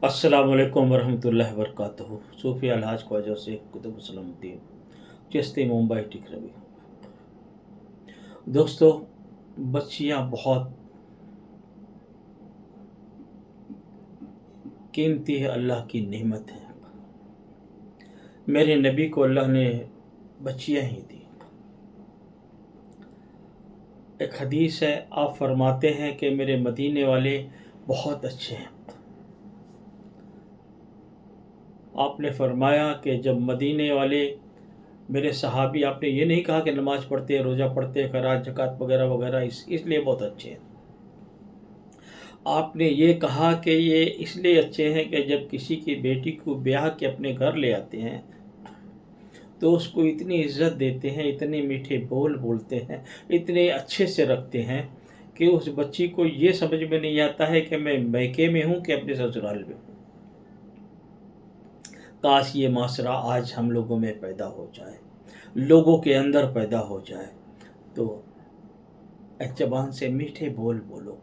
अस्सलाम वालेकुम वरहमतुल्लाहि वबरकातुहू। सूफी अलहाज ख्वाजा शेख कुतुब सलामुद्दीन चिश्ती मुंबई टिकरवी। दोस्तों, बच्चियाँ बहुत कीमती है, अल्लाह की नेमत है। मेरे नबी को अल्लाह ने बच्चियाँ ही दी। एक हदीस है, आप फरमाते हैं कि मेरे मदीने वाले बहुत अच्छे हैं। आपने फरमाया कि जब मदीने वाले मेरे सहाबी, आपने ये नहीं कहा कि नमाज़ पढ़ते, रोज़ा पढ़ते, खैरात ज़कात वगैरह वगैरह इसलिए बहुत अच्छे हैं। आपने ये कहा कि ये इसलिए अच्छे हैं कि जब किसी की बेटी को ब्याह के अपने घर ले आते हैं तो उसको इतनी इज़्ज़त देते हैं, इतने मीठे बोल बोलते हैं, इतने अच्छे से रखते हैं कि उस बच्ची को ये समझ में नहीं आता है कि मैं मैके में हूँ कि अपने ससुराल में हूँ। काश ये माशरा आज हम लोगों में पैदा हो जाए, लोगों के अंदर पैदा हो जाए। तो एक ज़बान से मीठे बोल बोलो,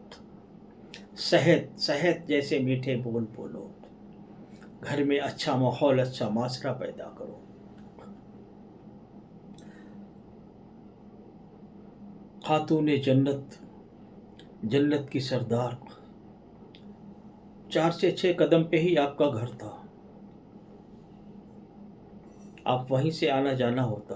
शहद शहद जैसे मीठे बोल बोलो, घर में अच्छा माहौल, अच्छा माशरा पैदा करो। खातून जन्नत, जन्नत की सरदार, 4 से 6 कदम पे ही आपका घर था, आप वहीं से आना जाना होता।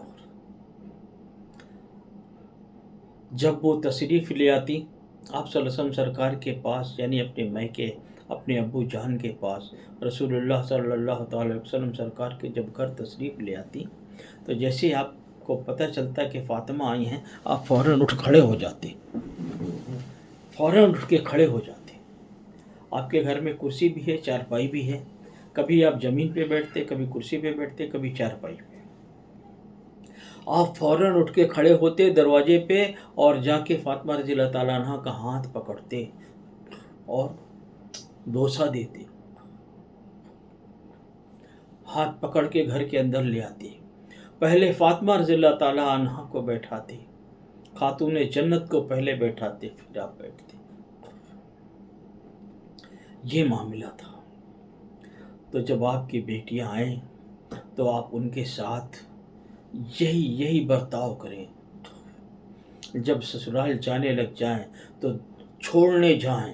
जब वो तशरीफ़ ले आती आप सल्लल्लाहु अलैहि वसल्लम सरकार के पास, यानी अपने मैके, अपने अब्बू जान के पास, रसूलुल्लाह सल्लल्लाहु अलैहि वसल्लम सरकार के जब घर तशरीफ़ ले आती तो जैसे ही आपको पता चलता कि फ़ातिमा आई हैं, आप फ़ौरन उठ खड़े हो जाते, फ़ौरन उठ के खड़े हो जाते। आपके घर में कुर्सी भी है, चारपाई भी है, कभी आप ज़मीन पे बैठते, कभी कुर्सी पे बैठते, कभी चारपाई पे। आप फ़ौरन उठ के खड़े होते दरवाजे पे और जाके फ़ातिमा रज़ियल्लाहु ताला अन्हा का हाथ पकड़ते और बोसा देते, हाथ पकड़ के घर के अंदर ले आती। पहले फ़ातिमा रज़ियल्लाहु ताला अन्हा को बैठाते, खातून जन्नत को पहले बैठाते, फिर आप बैठते। ये मामला था। तो जब आपकी बेटियां आएँ तो आप उनके साथ यही बर्ताव करें। जब ससुराल जाने लग जाएं तो छोड़ने जाएं।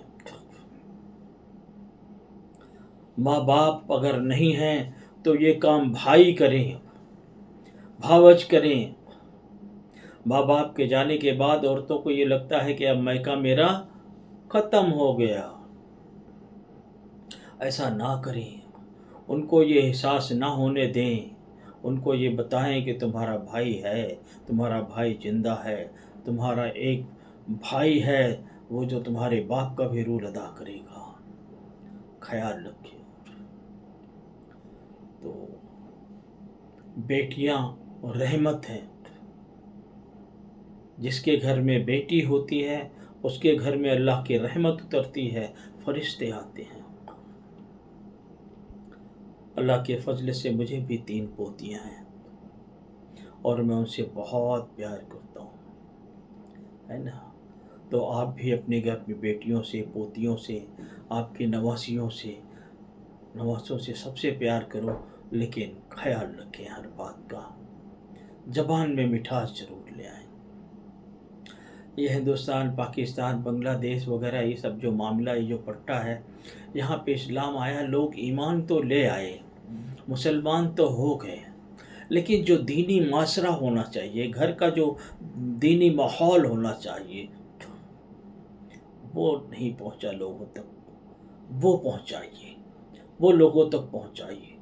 माँ बाप अगर नहीं हैं तो ये काम भाई करें, भावज करें। माँ बाप के जाने के बाद औरतों को ये लगता है कि अब मैका मेरा ख़त्म हो गया। ऐसा ना करें, उनको ये एहसास ना होने दें। उनको ये बताएं कि तुम्हारा भाई है, तुम्हारा भाई जिंदा है, तुम्हारा एक भाई है वो जो तुम्हारे बाप का भी रोल अदा करेगा। ख्याल रखें। तो बेटियां रहमत हैं। जिसके घर में बेटी होती है उसके घर में अल्लाह की रहमत उतरती है, फरिश्ते आते हैं। अल्लाह के फजल से मुझे भी 3 पोतियां हैं और मैं उनसे बहुत प्यार करता हूँ, है ना। तो आप भी अपने घर में बेटियों से, पोतियों से, आपकी नवासों से सबसे प्यार करो, लेकिन ख्याल रखें हर बात का, ज़बान में मिठास ज़रूर ले आएं। ये हिंदुस्तान, पाकिस्तान, बांग्लादेश वगैरह ये सब जो मामला, ये जो पट्टा है, यहाँ पे इस्लाम आया, लोग ईमान तो ले आए, मुसलमान तो हो गए, लेकिन जो दीनी माशरा होना चाहिए, घर का जो दीनी माहौल होना चाहिए, वो नहीं पहुंचा लोगों तक। वो पहुंचाइए, वो लोगों तक पहुंचाइए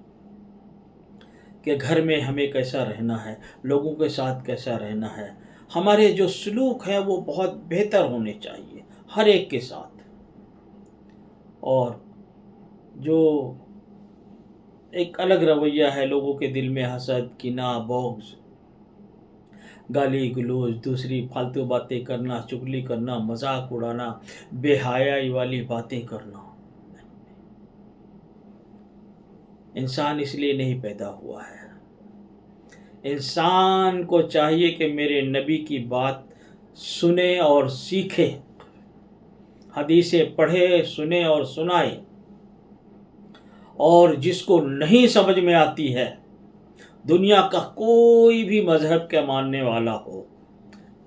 कि घर में हमें कैसा रहना है, लोगों के साथ कैसा रहना है। हमारे जो सलूक हैं वो बहुत बेहतर होने चाहिए हर एक के साथ। और जो एक अलग रवैया है, लोगों के दिल में हसद, किना, बोग्ज, गाली गलौज, दूसरी फालतू बातें करना, चुगली करना, मजाक उड़ाना, बेहयाई वाली बातें करना। इंसान इसलिए नहीं पैदा हुआ है। इंसान को चाहिए कि मेरे नबी की बात सुने और सीखे, हदीसें पढ़े, सुने और सुनाए। اور جس کو نہیں سمجھ میں آتی ہے، دنیا کا کوئی بھی مذہب کا ماننے والا ہو،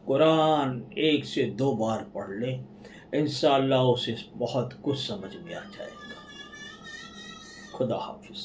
قرآن 1 سے 2 بار پڑھ لے، انشاءاللہ اسے بہت کچھ سمجھ میں آ جائے گا۔ خدا حافظ۔